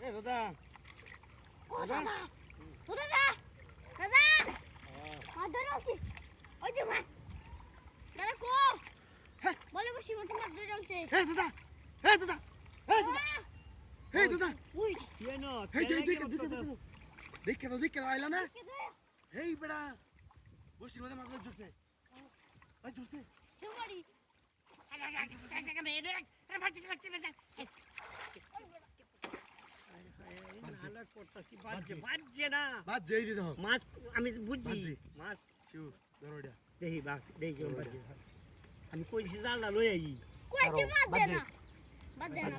এ দাদা ও দাদা ও দাদা দাদা মাছ ধরে আছি ওই যে মাছ দাদা কো বলে বসি মাছ ধরে আনছে এ দাদা এ দাদা এ দাদা এ দাদা ওই কেনো এই যে দেখে দাও আইলা না এই বেড়া বসির মধ্যে মাছ জুস নে ভাই জুস নে তোমারি ভালো করতেছি বাজছে না মাছ যেই দিতে হোক মাছ আমি বুঝছি বাজছে। মাছ শিউর ধরো এটা দেখি বাঘ দেখি কেমন বাজছে আমি কইছি জালটা লই আই কইছে মাছ দে না বাদ দে না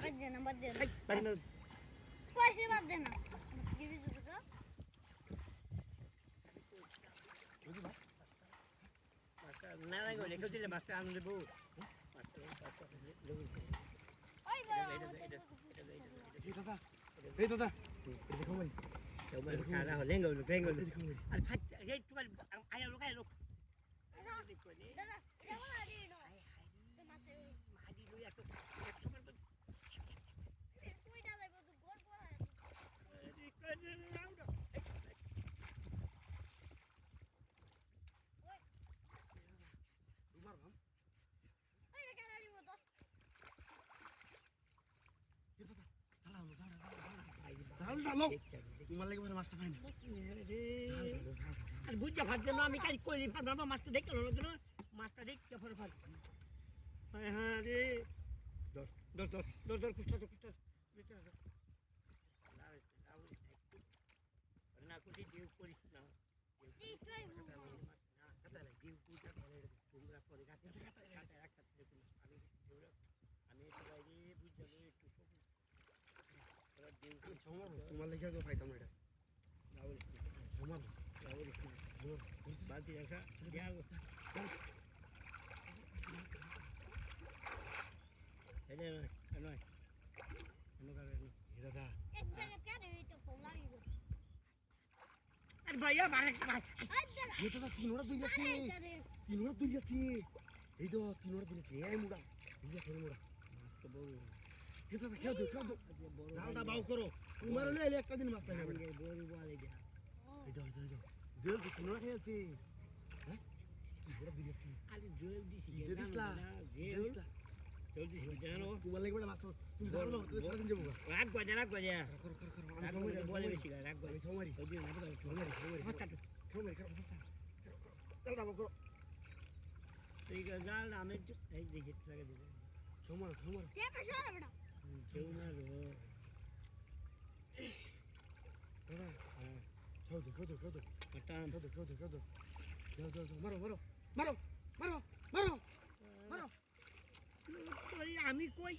কইছে বাদ দে না দিবি তো না না গলে কেউ দিলে মাছটা আনন্দ দেবো ওই বড় এই দাদা দেখো ভাই cara lengo al fat এই তুই আয়া লোক দাদা কেমন আদি নো মাছে মাদি লই এত সমান তো কই ডালাই বড় গোল গোল এই কাজে রাউন্ড তোমার ভাম ওই রে কালারি মতো এ দাদা জাল ডালো তোমার লাগে মানে মাছটা পাই না আর বুঝা ভাজছে না আমি কাল কইলি ফাড়বা মাছটা দেখতে হলো কেন মাছটা দেখতে ফর ফাড় হ্যাঁ রে দর কুস্তা না কুটি দিউ করিস না এই কই কাটালে দিউ কুটা তোমরা পরে কাটালে রাখতে আমি বুঝা লই একটু তোমার লাগে তো পাইতাম এটা বালতি রাখা দাদা এক জায়গা কেন এই তো ফোন লাগিব আরে ভাইয়া আই দাদা এ দাদা তিন ওরা দুই যাচ্ছে এই তো তিন ওরা দিলে এই মুড়া দুই যাচ্ছে মুড়া এ দাদা খেও দে জালটা বাউ করো তোমার হলে এলে একটা দিন মাছ পাই না বেটা এই দাও জেল তো তিন ওরা খেয়েছে হ্যাঁ ওরা দুই যাচ্ছে দে দিসলা তোমার লাগে বেটা মাছ তুমি ধরো না তুমি সারাদিন যাবো রাগ গজা করো বলে বেশি রাগ গজা আমি খামারি ওই দিন না খামারি জালটা বাউ করো এই জাল আমি এই দেখি লাগে দিবে খামার কে পয়সা বেটা কেউ না রো দাদা খাও দে পটাম যাও মারো আমি কই